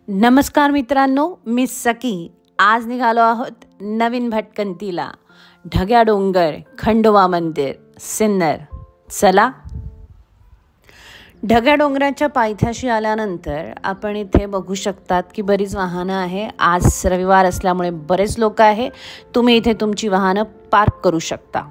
नमस्कार मित्रांनो, मी सकी. आज निघालो आहोत नवीन भटकंतीला. ढग्या डोंगर, खंडोबा मंदिर, सिन्नर. चला. ढग्या डोंगराच्या पायथ्याशी आल्यानंतर आपण इथे बघू शकतात की बरीच वाहनं आहे. आज रविवार असल्यामुळे बरेच लोक आहे. तुम्ही इथे तुमची वाहनं पार्क करू शकता.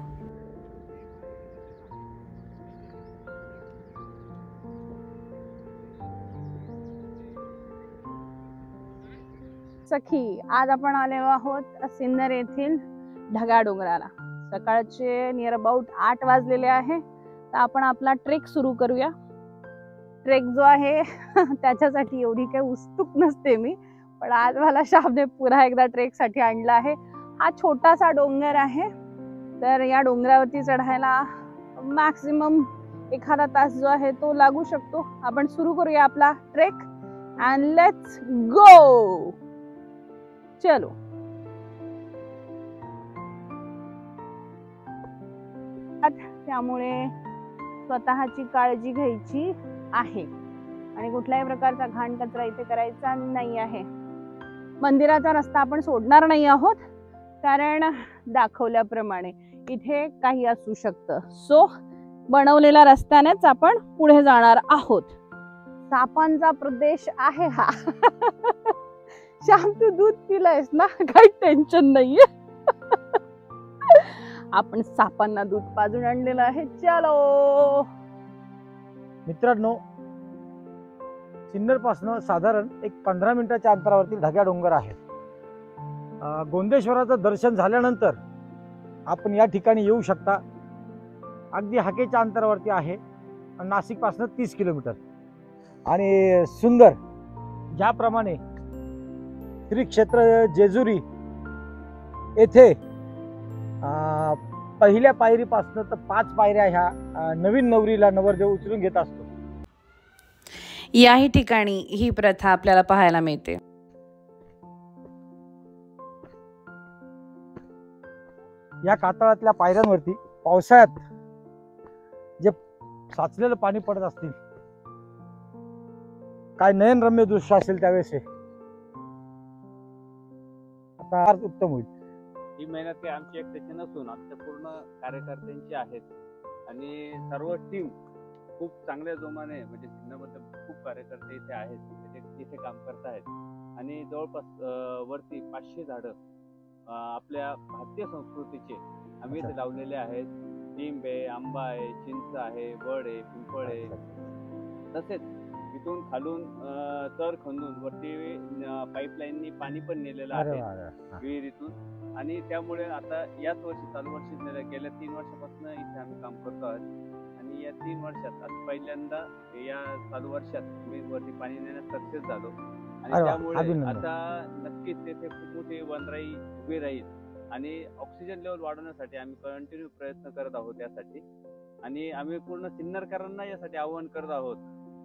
सखी, आज आपण आलेलो आहोत सिन्नर येथील ढगा डोंगराला. सकाळचे नियर अबाउट 8 वाजलेले आहे. तर आपण आपला ट्रेक सुरू करूया. ट्रेक जो आहे त्याच्यासाठी एवढी काही उत्सुक नसते मी, पण आज मला शामने पुन्हा एकदा ट्रेक साठी आणला आहे. हा छोटासा डोंगर आहे, तर या डोंगरावरती चढायला मॅक्सिमम एखादा तास जो आहे तो लागू शकतो. आपण सुरू करूया आपला ट्रेक अँड लेट्स गो. चलो. त्यामुळे स्वतःची काळजी घ्यायची आहे आणि कुठल्याही प्रकारचा घाण कचरा इथे करायचा नाही आहे. मंदिराचा रस्ता आपण सोडणार नाही आहोत, कारण दाखवल्याप्रमाणे इथे काही असू शकतं. सो बनवलेल्या रस्त्यानेच आपण पुढे जाणार आहोत. सापांचा प्रदेश आहे हा. श्याम, तू दूध पिलायस ना, काही टेन्शन नाहीये. आपण सापांना दूध पाजून आणलेलं आहे. चलो मित्रांनो, सिन्नर पासून साधारण एक 15 मिनिटाच्या अंतरावरती ढग्या डोंगर आहे. गोंदेश्वराचं दर्शन झाल्यानंतर आपण या ठिकाणी येऊ शकता. अगदी हाकेच्या अंतरावरती आहे. नाशिक पासून 30 किलोमीटर. आणि सुंदर ज्याप्रमाणे श्री क्षेत्र जेजुरी येथे पहिल्या पायरीपासून तर 5 पायऱ्या ह्या नवीन नवरीला नवरदेव उचलून घेत असतो. याही ठिकाणी ही प्रथा आपल्याला पाहायला मिळते. या कातळातल्या पायऱ्यांवरती पावसाळ्यात जे साचलेलं पाणी पडत असतील, काय नयनरम्य दृश्य असेल त्यावेळेस आता उत्तम होईल. ही मेहनत काही आमची एकट्याची नसून आमच्या पूर्ण कार्यकर्त्यांची आहेत आणि सर्व टीम खूप चांगल्या जोमाने, म्हणजे सिन्नरमध्ये खूप कार्यकर्ते इथे आहेत, इथे काम करत आहेत. आणि जवळपास वरती 500 झाडं आपल्या भारतीय संस्कृतीचे आम्ही इथे लावलेले आहेत. लिंब आहे, आंबा आहे, चिंच आहे, वड आहे, पिंपळ आहे. तसेच इथून खालून तर खंदून वरती पाईपलाईननी पाणी पण नेलेलं आहे विहिरीतून. आणि त्यामुळे आता याच वर्षी, चालू वर्षी गेल्या 3 वर्षापासून इथे आम्ही काम करतो आहोत. आणि या 3 वर्षात आज पहिल्यांदा या चालू वर्षात मी वरती पाणी नेण्यास सक्सेस झालो. आणि त्यामुळे आता नक्कीच तेथे खूप मोठी वनराई उभी राहील. आणि ऑक्सिजन लेवल वाढवण्यासाठी आम्ही कंटिन्यू प्रयत्न करत आहोत यासाठी. आणि आम्ही पूर्ण सिन्नरकरांना यासाठी आवाहन करत आहोत,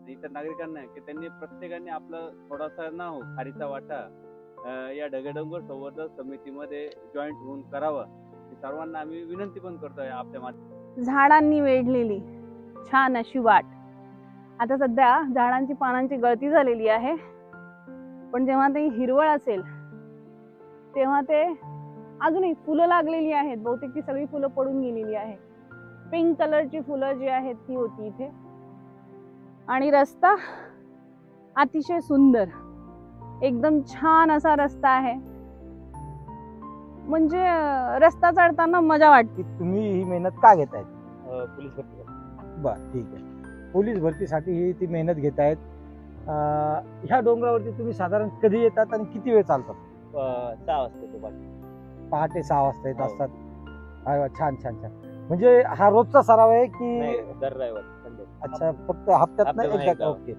इतर नागरिकांना, की त्यांनी प्रत्येकाने आपला थोडासा ना हो खारीचा वाटा या ढगडोंगर संवर्धन समितीमध्ये जॉईंट होऊन करावा. सर्वांना आम्ही विनंती पण करतोय आपल्या माध्यमातून. झाडांनी वेढलेली छान अशी वाट. आता सध्या झाडांची पानांची गळती झालेली आहे, पण जेव्हा ते हिरवळ असेल तेव्हा ते अजूनही फुलं लागलेली आहेत. बहुतेक ती सगळी फुलं पडून गेलेली आहेत. पिंक कलरची फुलं जी आहेत ती होती इथे. आणि रस्ता अतिशय सुंदर, एकदम छान असा रस्ता आहे. म्हणजे रस्ता चढताना मजा वाटते. तुम्ही ही मेहनत का घेतायत? पोलीस भरती. बरं, ठीक आहे. पोलीस भरतीसाठी ही ती मेहनत घेतायत. ह्या डोंगरावरती तुम्ही साधारण कधी येतात आणि किती वेळ चालतात? 6 वाजता. पहाटे 6 वाजता येत असतात. अरे वा, छान छान छान. म्हणजे हा रोजचा सराव आहे की दर रविवार? अच्छा, फक्त हप्त्यात एकदा. ओके.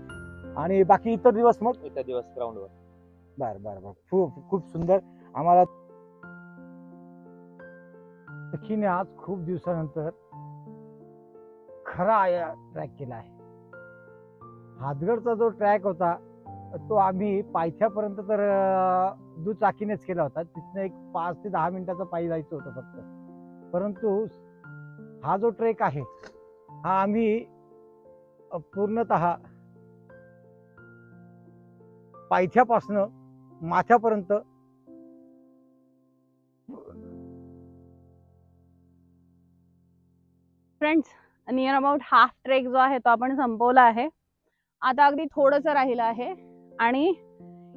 आणि बाकी इतर दिवस? मग इतर दिवस ग्राउंडवर. बरं बरं बरं, खूप सुंदर. आम्हाला सखीने आज खूप दिवसानंतर खरा ट्रॅक केला आहे. हातगडचा जो ट्रॅक होता तो आम्ही पायथ्यापर्यंत तर दुचाकीनेच केला होता. तिथनं एक 5 ते 10 मिनिटाचा पायी जायचं होतं फक्त. परंतु हा जो ट्रेक आहे हा आम्ही पूर्णतः पायथ्यापासनं माथ्यापर्यंत friends, near about half trek जो आहे तो आपण संपवला आहे. आता अगदी थोडंसं राहिलं आहे आणि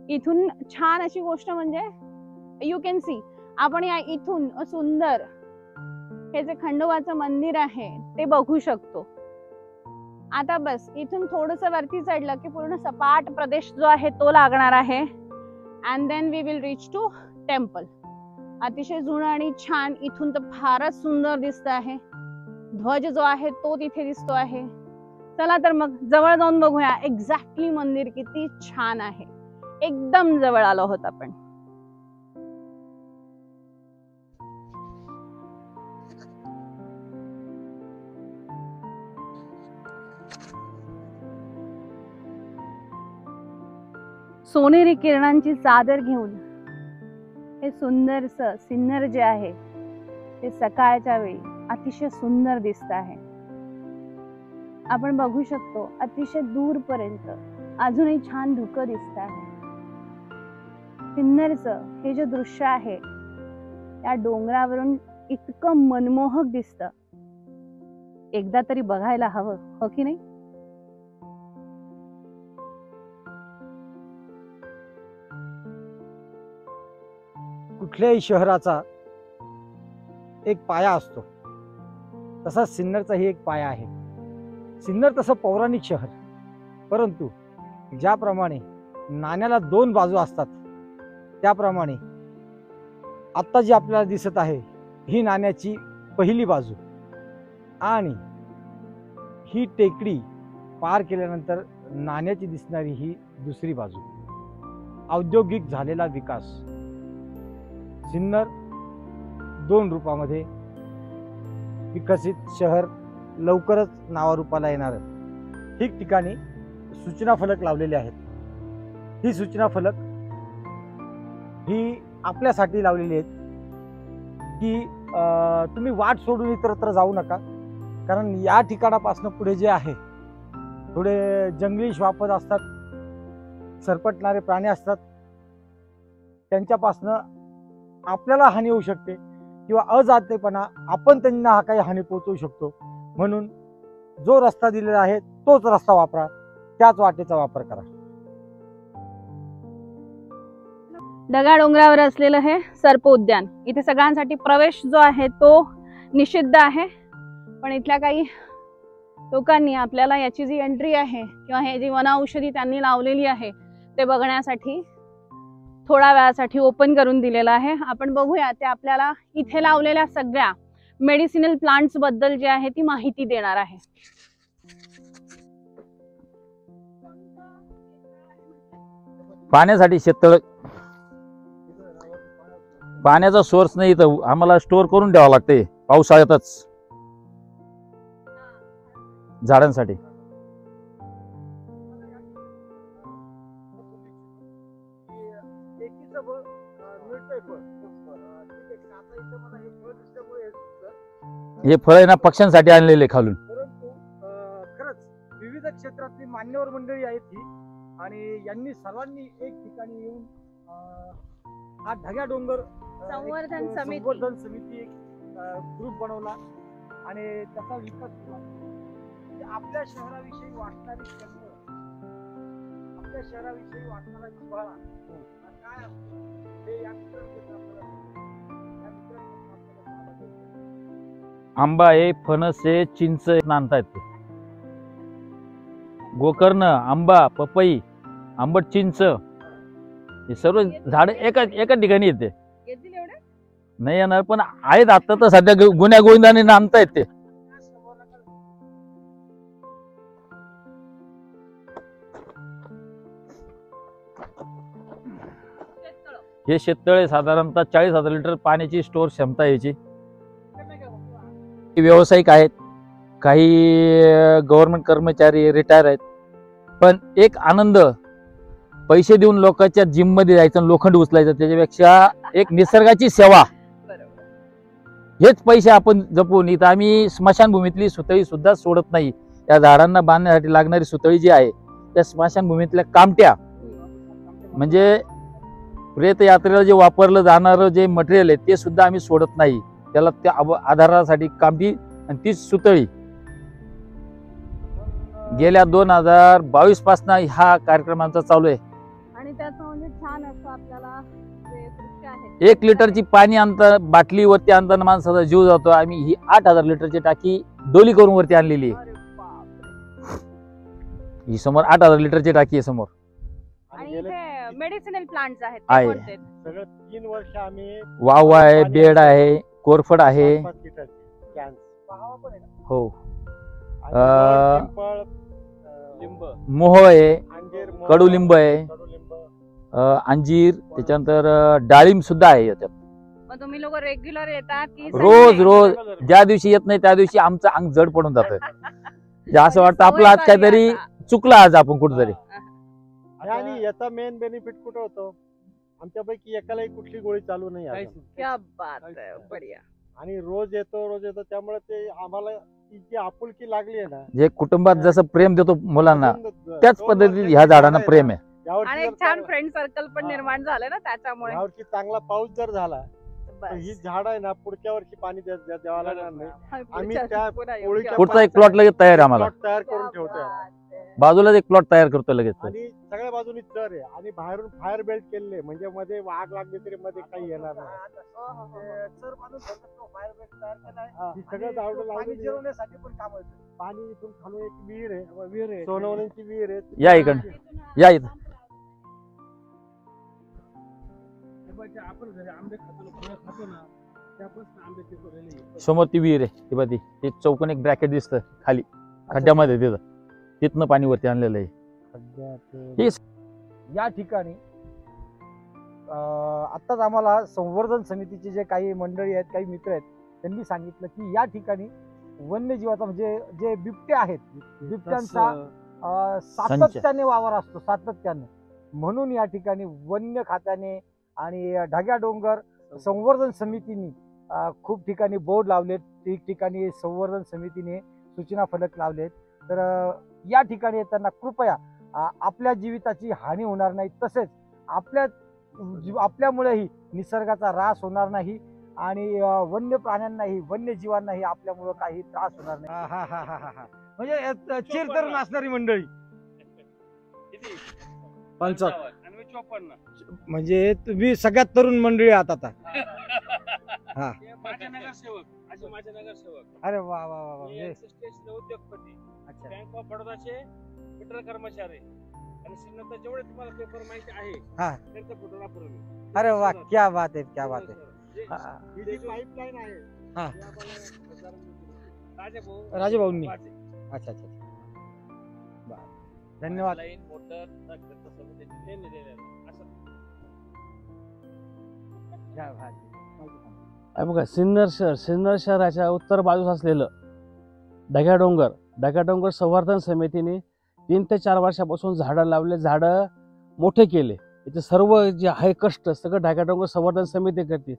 इथून छान अशी गोष्ट म्हणजे यू कॅन सी, आपण या इथून सुंदर हे जे खंडोबाचं मंदिर आहे ते बघू शकतो. आता बस इथून थोडंसं वरती चढलं की पूर्ण सपाट प्रदेश जो आहे तो लागणार आहे. And then we will reach to temple. अतिशय जुनं आणि छान, इथून तर फारच सुंदर दिसत आहे. ध्वज जो आहे तो तिथे दिसतो आहे. चला तर मग जवळ जाऊन बघूया एक्झॅक्टली मंदिर किती छान आहे. एकदम जवळ आलो आहोत आपण. सोनेरी किरणांची चादर घेऊन हे सुंदरसं सिन्नर जे आहे ते सकाळच्या वेळी अतिशय सुंदर दिसत आहे. आपण बघू शकतो अतिशय दूरपर्यंत अजूनही छान धुकं दिसत आहे. सिन्नरचं हे जे दृश्य आहे त्या डोंगरावरून इतकं मनमोहक दिसतं. एकदा तरी बघायला हवं, हो की नाही? कुठल्याही शहराचा एक पाया असतो, तसा सिन्नरचाही एक पाया आहे. सिन्नर तसं पौराणिक शहर, परंतु ज्याप्रमाणे नाण्याला दोन बाजू असतात त्याप्रमाणे आत्ता जी आपल्याला दिसत आहे ही नाण्याची पहिली बाजू, आणि ही टेकडी पार केल्यानंतर नाण्याची दिसणारी ही दुसरी बाजू. औद्योगिक झालेला विकास. सिन्नर दोन रूपामध्ये विकसित शहर लवकरच नावारूपाला येणार. ठिकठिकाणी सूचना फलक लावलेले आहेत. ही सूचना फलक ही आपल्यासाठी लावलेली आहेत की तुम्ही वाट सोडून इतरत्र जाऊ नका, कारण या ठिकाणापासून पुढे जे आहे थोडे जंगली श्वापद असतात, सरपटणारे प्राणी असतात, त्यांच्यापासनं आपल्याला हानी होऊ शकते किंवा अजातेपणा आपण त्यांना काही हानी पोहोचवू शकतो. म्हणून जो रस्ता दिलेला आहे तोच रस्ता वापरा, त्याच वाटेचा वापर करा. ढगाळ डोंगरावर असलेलं हे सर्प उद्यान, इथे सगळ्यांसाठी प्रवेश जो आहे तो निषिद्ध आहे. पण इथल्या काही लोकांनी आपल्याला याची जी एंट्री आहे किंवा हे जी वनौषधी त्यांनी लावलेली आहे ते बघण्यासाठी थोडा वेळासाठी ओपन करून दिलेलं आहे. आपण बघूया ते आपल्याला इथे लावलेल्या सगळ्या मेडिसिनल प्लांट्स बद्दल जे आहे ती माहिती देणार आहे. पाण्यासाठी शेततळ, पाण्याचा सोर्स नाही तर आम्हाला स्टोअर करून द्यावा लागते पावसाळ्यातच झाडांसाठी. हे फळ आहे ना पक्ष्यांसाठी आणलेले खालून. परंतु खरंच विविध क्षेत्रातली मान्यवर मंडळी आहेत ही, आणि यांनी सर्वांनी एक ठिकाणी येऊन हा ढग्या डोंगर संवर्धन समिती एक ग्रुप बनवला आणि त्याचा विकास केला. आपल्या शहराविषयी वाटणारी कल्पना, आपल्या शहराविषयी वाटणारा जिव्हाळा काय असतो हे या आंबा आहे, फणस आहे, चिंच आणतायत ते. गोकर्ण, आंबा, पपई, आंबट चिंच हे सर्व झाड एका ठिकाणी येते. नाही येणार पण आहेत आता तर सध्या गुन्ह्या गोविंदाने आणतायत ते. हे शेततळे साधारणतः 40,000 लिटर पाण्याची स्टोअर क्षमता याची. व्यावसायिक आहेत, काही गव्हर्नमेंट कर्मचारी रिटायर आहेत, पण एक आनंद पैसे देऊन लोकांच्या जिम मध्ये जायचं लोखंड उचलायचं त्याच्यापेक्षा एक निसर्गाची सेवा, हेच पैसे आपण जपून. इथं आम्ही स्मशानभूमीतली सुतळी सुद्धा सोडत नाही. त्या झाडांना बांधण्यासाठी लागणारी सुतळी जी आहे त्या स्मशानभूमीतल्या कामट्या म्हणजे प्रेत यात्रेला जे वापरलं जाणारं जे मटेरियल आहे ते सुद्धा आम्ही सोडत नाही. त्याला त्या आधारासाठी कामठी आणि तीच सुतळी गेल्या 2022 पासून हा कार्यक्रम आमचा चालू आहे. आणि त्याचं म्हणजे छान असं आपल्याला जे दृश्य आहे 1 लिटरची पाणी आणता बाटलीवरती आणताना माणसाचा जीव जातो. आम्ही ही 8000 लिटरची टाकी डोली करून वरती आणलेली आहे. अरे बापरे. ही समोर 8000 लिटरची टाकी आहे समोर. आणि इथे मेडिसिनल प्लांट्स आहेत आहे. ते कोणते? सगळं 3 वर्ष आम्ही वाव आहे, बेड आहे, कोरफड आहे. 5 लिटरचे कॅन्स हो, आणि पिंपळ, लिंब मोह आहे, अंजीर, मोह, कडुलिंब आहे, कडुलिंब, अंजीर, त्याच्यानंतर डाळिंब सुद्धा आहे याच्यात. मग तुम्ही लोक रेग्युलर येता की रोज Sunday? रोज ज्या दिवशी येत नाही त्या दिवशी आमचं अंग जड पडून जातं. असं वाटतं आपलं सवय आज झाली काहीतरी आता. चुकलं आज आपण कुठेतरी. आणि याचा मेन बेनिफिट कुठं होतो, आमच्यापैकी एकालाही कुठली गोळी चालू नाही आहे अजून. क्या बात आहे, बढिया. आणि रोज येतो त्यामुळे ते आम्हाला ती जी आपुलकी लागली आहे ना, जे कुटुंबात जसं प्रेम देतो मुलांना अजून त्याच 2 पद्धतीत वर्षाची ह्या झाडांना झाडं प्रेम आहे. यावर्षी आणि जर एक छान चांगला- फ्रेंड सर्कल पण हा. निर्माण झालं ना त्याच्यामुळे. यावर्षी चांगला पाऊस जर झाला तर बस. ही झाड आहे ना पुढच्या वर्षी पाणी द्यावं लागणार नाही. आम्ही पुढच्या त्या पुन्हा येऊ. पोळीच्या पुढचा एक प्लॉट लगेच तयार आहे आम्हाला. प्लॉट तयार क्या करून ठेवतोय बात आहे. बाजूलाच एक प्लॉट तयार करतो लगेच. आणि सगळ्या बाजूनी चर आहे आणि बाहेरून फायर बेल्ट केलेले, म्हणजे मध्ये आग लागली तरी मध्ये काही येणार नाही. ही सगळं झाडं लावली जिरवण्यासाठी पण काम होतं. पाणी इथून खालून एक विहीर आहे, सोनवण्यांची विहीर आहे. या इकडं, या इथं. आपण घरी आंबे खातो ना, फळं खातो ना, त्यापासून आंबे पिकवलेले आहे. समोर ती विहीर आहे ती बघ, ते चौकोन एक ब्रॅकेट दिसतं खाली खड्ड्यामध्ये तिथं, तिथनं पाणी वरती आणलेलं आहे. या ठिकाणी आत्ताच आम्हाला संवर्धन समितीचे जे काही मंडळी आहेत, काही मित्र आहेत, त्यांनी सांगितलं की या ठिकाणी वन्यजीवाचा म्हणजे जे बिबटे आहेत, बिबट्यांचा सातत्याने वावर असतो, सातत्याने. म्हणून या ठिकाणी वन्य खात्याने आणि ढग्या डोंगर संवर्धन समितीने खूप ठिकाणी बोर्ड लावलेत, ठिकठिकाणी संवर्धन समितीने सूचना फलक लावलेत. तर या ठिकाणी येताना कृपया आपल्या जीविताची हानी होणार नाही, तसेच आपल्यामुळेही निसर्गाचा ऱ्हास होणार नाही आणि वन्य प्राण्यांनाही, वन्यजीवांनाही आपल्यामुळे काही त्रास होणार नाही. म्हणजे चिर करून असणारी मंडळी 55 आणि मी 54. म्हणजे तुम्ही सगळ्यात तरुण मंडळी आहात आता. हा, हे माझे नगरसेवक, असे माझे नगरसेवक. अरे वा वा वा वा. मी एक्सिस्टेंट उद्योगपती, अच्छा, बँक ऑफ बडोदाचे मीटर कर्मचारी आणि श्रीनंतर जेवढे तुम्हाला पेपर माहिती आहे हा. त्यांचा फोटोग्राफर मी. अरे वा, क्या बात आहे, क्या बात आहे. आहे. ही जी पाईपलाईन आहे, हा. राजेभाऊंनी. अच्छा अच्छा, धन्यवाद. लाईन मोटर खर्च सगळं त्याची लेन दिलेलं आहे. असं आहे बघा, सिन्नर शहराच्या उत्तर बाजूस असलेलं ढग्या डोंगर संवर्धन समितीने 3 ते 4 वर्षापासून झाडं लावले, झाडं मोठे केले. इथे सर्व जे आहे कष्ट सगळं ढग्या डोंगर संवर्धन समिती करते.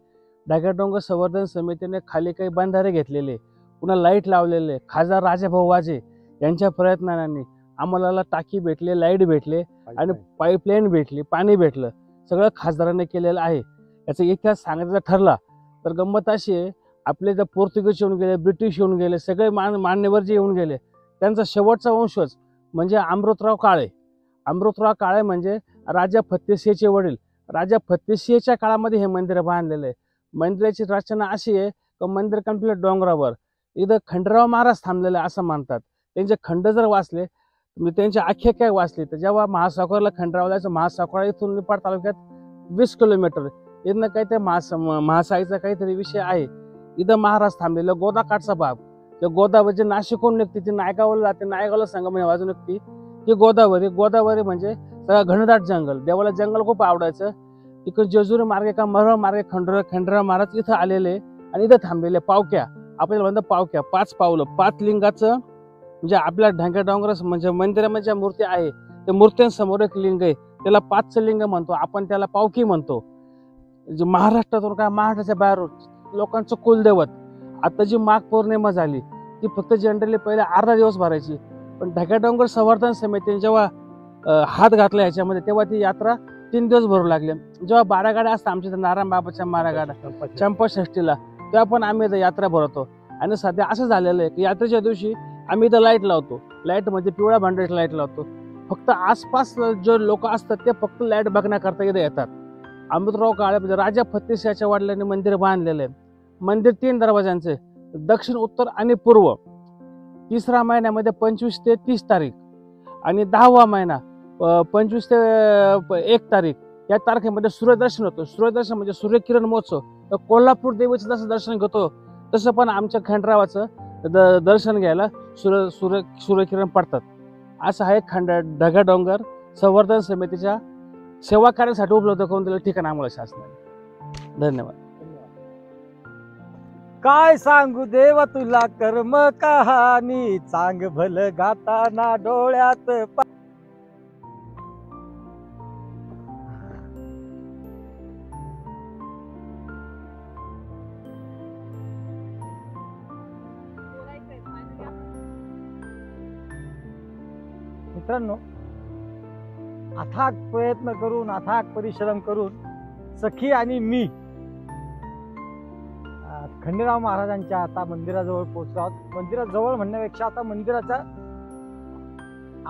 ढग्या डोंगर संवर्धन समितीने खाली काही बंधारे घेतलेले, पुन्हा लाईट लावलेले. खासदार राजाभाऊ वाजे यांच्या प्रयत्नांनी आम्हाला टाकी भेटले, लाईट भेटले आणि पाईपलाईन भेटली, पाणी भेटलं. सगळं खासदारांनी केलेलं आहे. याचा इतिहास सांगायचा ठरला तर गंमत अशी आहे, आपले जे पोर्तुगीज येऊन गेले, ब्रिटिश येऊन गेले, सगळे मान्यवर जे येऊन गेले, त्यांचा शेवटचा वंशज म्हणजे अमृतराव काळे म्हणजे राजा फत्तेसिंहचे वडील. राजा फत्तेसिंहच्या काळामध्ये हे मंदिर बांधलेलं आहे. मंदिराची रचना अशी आहे की मंदिर कम्प्लीट डोंगरावर, इथं खंडराव महाराज थांबलेले असं मानतात. त्यांचे खंड जर वाचले, म्हणजे त्यांचे आख्यायिका वाचली, तर जेव्हा महासाकोरला खंडराव जायचं, महासाकोरा इथून निपाड तालुक्यात 20 किलोमीटर, इथनं काहीतरी महासाईचा काहीतरी विषय आहे. इथं महाराज थांबलेलं गोदाकाठचा भाग, त्या गोदावरी नाशिकहून निघते ती नायगावला जाते, नायगावला संगम बाजू निघते ती गोदावरी म्हणजे सगळं घनदाट जंगल. देवाला जंगल खूप आवडायचं. इकडे जेजुरी मार्गे का मरळ मार्गे खंडराव महाराज इथं आलेले आणि इथं थांबलेले. पावक्या आपल्याला म्हणतात, पावक्या 5 पावलं 5 लिंगाचं, म्हणजे आपल्या ढग्या डोंगर म्हणजे मंदिरामध्ये ज्या मूर्ती आहे त्या मूर्त्यांसमोर एक लिंग आहे, त्याला 5चं लिंग म्हणतो आपण, त्याला पावकी म्हणतो. जे महाराष्ट्रातून काय महाराष्ट्राच्या बाहेरून लोकांचं कुलदैवत. आता जी माघ पौर्णिमा झाली ती फक्त जनरली पहिले अर्धा दिवस भरायची, पण ढग्या डोंगर संवर्धन समितीने जेव्हा हात घातला ह्याच्यामध्ये, तेव्हा ती यात्रा 3 दिवस भरू लागले. जेव्हा 12 गाड्या असतात आमच्या इथे नारायण बाबाच्या मारा गाड्या चंपाषष्ठीला, तेव्हा पण आम्ही इथं यात्रा भरवतो. आणि सध्या असं झालेलं आहे की यात्रेच्या दिवशी आम्ही इथं लाईट लावतो. लाईट म्हणजे पिवळ्या भांड्याची लाईट लावतो. फक्त आसपास जे लोक असतात ते फक्त लाईट बघण्याकरता इथे येतात. अमृतराव काळे म्हणजे राजा फत्तेसिंहाच्या वडिलांनी मंदिर बांधलेलं आहे. मंदिर 3 दरवाजांचे, दक्षिण, उत्तर आणि पूर्व. 3रा महिन्यामध्ये 25 ते 30 तारीख आणि 10वा महिना 25 ते 1 तारीख या तारखेमध्ये सूर्यदर्शन होतं. सूर्यदर्शन म्हणजे सूर्यकिरण महोत्सव. तर कोल्हापूर देवीचं जसं दर्शन घेतो तसं पण आमच्या खंडरावाचं दर्शन घ्यायला सूर्यकिरण पडतात. असं आहे ढगाडोंगर संवर्धन समितीच्या सेवा कार्यासाठी उपलब्ध करून दिलं ठिकाण आम्हाला शासनाने. धन्यवाद. काय सांगू देवा तुला कर्म कहाणी, चांग भल गाताना डोळ्यात मित्रांनो, अथाक प्रयत्न करून, अथाक परिश्रम करून सखी आणि मी खंडेराव महाराजांच्या आता मंदिराजवळ पोहोचलो आहोत. मंदिराजवळ म्हणण्यापेक्षा आता मंदिराच्या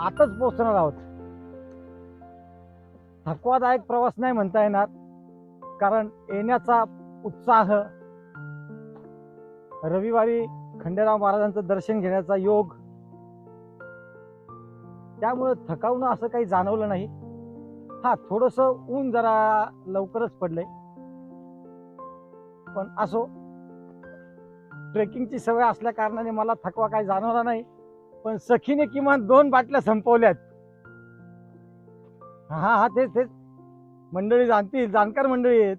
आतच पोहोचणार आहोत. थकवादायक प्रवास नाही म्हणता येणार, कारण येण्याचा उत्साह, रविवारी खंडेराव महाराजांचं दर्शन घेण्याचा योग, त्यामुळे थकावणं असं काही जाणवलं नाही. हा, थोडस ऊन जरा लवकरच पडलंय, पण असो, ट्रेकिंगची सवय असल्या कारणाने मला थकवा काही जाणवला नाही. पण सखीने किमान 2 बाटल्या संपवल्यात. हा, तेच मंडळी जाणतील, जाणकार मंडळी आहेत.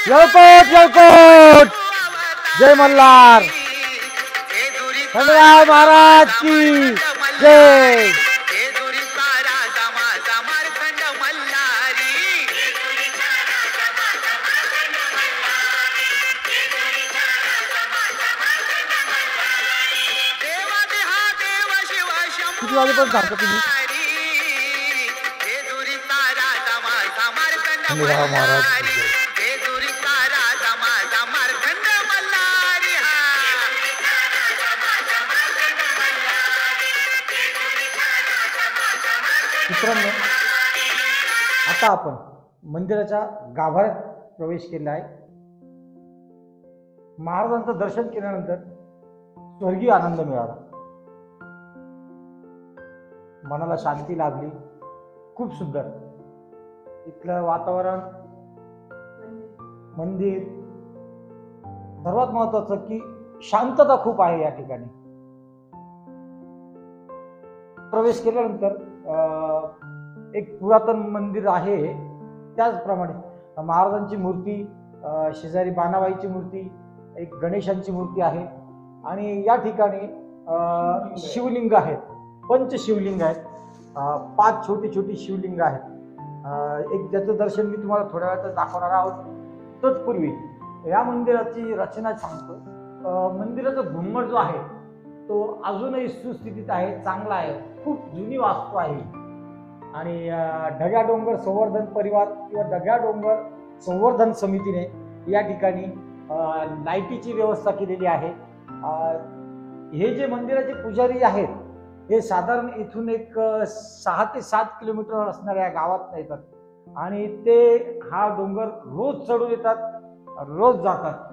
जळकोट जळकोट, जय मल्हार, खंडेराव महाराज की जय. किती वाजेपर्यंत सांगता तुम्ही? खंडेराव महाराज की जय. मित्रांनो, आता आपण मंदिराच्या गाभाऱ्यात प्रवेश केला आहे. महाराजांचं दर्शन केल्यानंतर स्वर्गीय आनंद मिळाला, मनाला शांती लाभली. खूप सुंदर इथलं वातावरण, मंदिर, सर्वात महत्वाचं की शांतता खूप आहे या ठिकाणी. प्रवेश केल्यानंतर एक पुरातन मंदिर आहे, त्याचप्रमाणे महाराजांची मूर्ती, शेजारी बाणाबाईची मूर्ती, एक गणेशांची मूर्ती आहे आणि या ठिकाणी शिवलिंग आहेत, पंचशिवलिंग आहेत. 5 छोटी छोटी शिवलिंग आहेत. एक ज्याचं दर्शन मी तुम्हाला थोड्या वेळात दाखवणार आहोत. तत्पूर्वी या मंदिराची रचना सांगतो. मंदिराचा घुमट जो आहे तो अजूनही सुस्थितीत आहे, चांगला आहे, खूप जुनी वास्तू आहे. आणि ढगाडोंगर संवर्धन परिवार किंवा ढगाडोंगर संवर्धन समितीने या ठिकाणी लाईटीची व्यवस्था केलेली आहे. हे जे मंदिराचे पुजारी आहेत हे साधारण इथून एक 6 ते 7 किलोमीटर असणाऱ्या गावात येतात आणि ते हा डोंगर रोज चढून येतात, रोज जातात.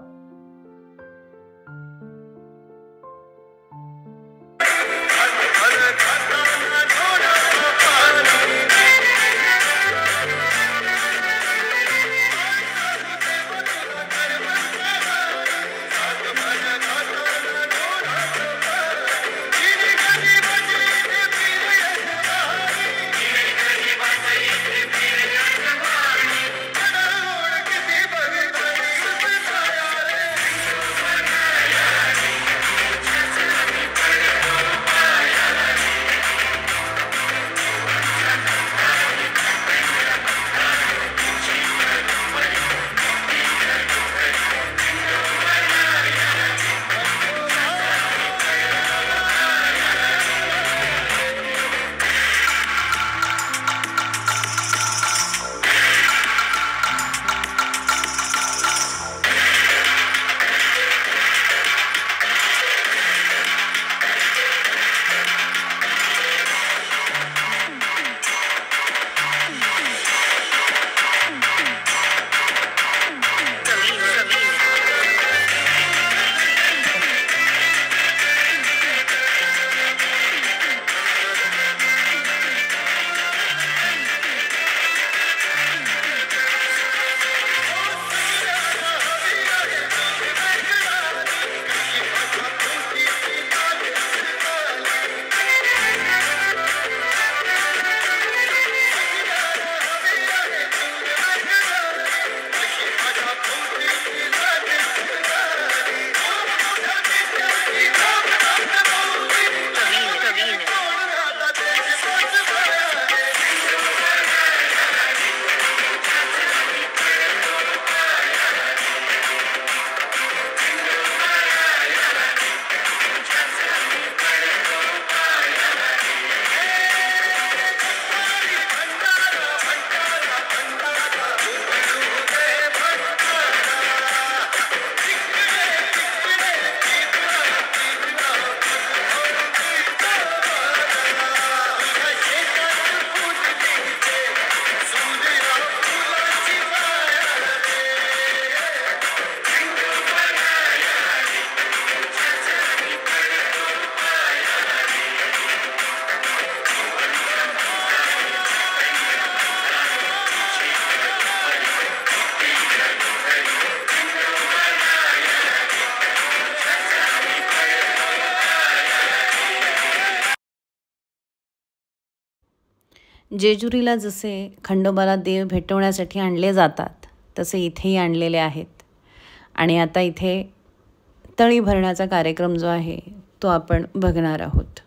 जेजुरीला जसे खंडोबाला देव भेटवण्यासाठी आणले जातात तसे इथेही आणलेले आहेत आणि आता इथे तळी भरण्याचा कार्यक्रम जो आहे तो आपण बघणार आहोत.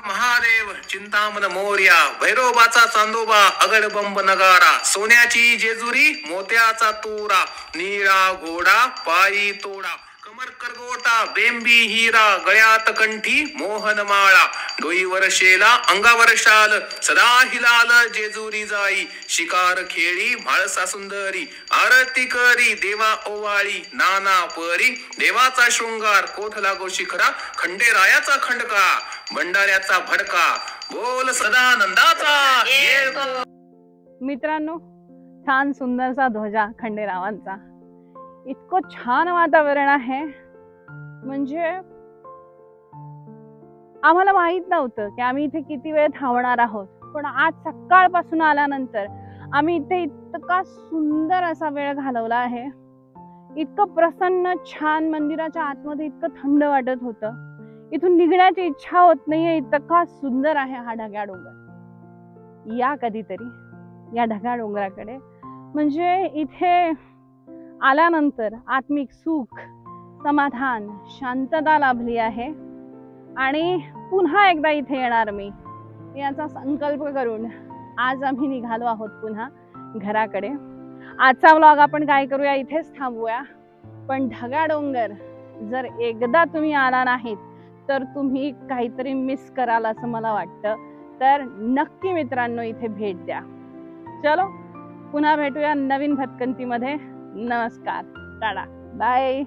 महादेव चिंतामण मोर्या, भैरोबाचा चांदोबा, अगडबंब नगारा, सोन्याची जेजुरी, मोत्याचा तोरा, निळा घोडा पायी तोडा, कमर करगोटा, बेंबी हिरा, गळ्यात कंठी मोहन माळा, डोईवर शेला, अंगावर शाल, सदा हिलाल जेजुरी जाई, शिकार खेळी म्हाळसा सुंदरी, आरती करी देवा ओवाळी, नाना परी देवाचा शृंगार, कोठ लागो शिखरा, खंडेरायाचा खंडका, भंडाऱ्याचा भडका, बोल सदानंदाचा येतो. मित्रांनो, छान सुंदरसा ध्वजा खंडेरावांचा. इतकं छान वातावरण आहे, म्हणजे आम्हाला माहित नव्हतं की आम्ही इथे किती वेळ थांबणार आहोत, पण आज सकाळपासून आल्यानंतर आम्ही इथे इतका सुंदर असा वेळ घालवला आहे. इतकं प्रसन्न, छान, मंदिराच्या आतमध्ये इतकं थंड वाटत होतं, इथून निघण्याची इच्छा होत नाहीये, इतका सुंदर आहे हा ढगा डोंगर. या कधीतरी या ढगा डोंगराकडे, म्हणजे इथे आल्यानंतर आत्मिक सुख, समाधान, शांतता लाभली आहे आणि पुन्हा एकदा इथे येणार मी याचा संकल्प करून आज आम्ही निघालो आहोत पुन्हा घराकडे. आजचा व्लॉग आपण काय करूया, इथेच थांबूया. पण ढगा डोंगर जर एकदा तुम्ही आला नाहीत तर तुम्ही काहीतरी मिस कराल असं मला वाटतं. तर नक्की मित्रांनो इथे भेट द्या. चलो, पुन्हा भेटूया नवीन भटकंतीमध्ये. नमस्कार, टाटा, बाय.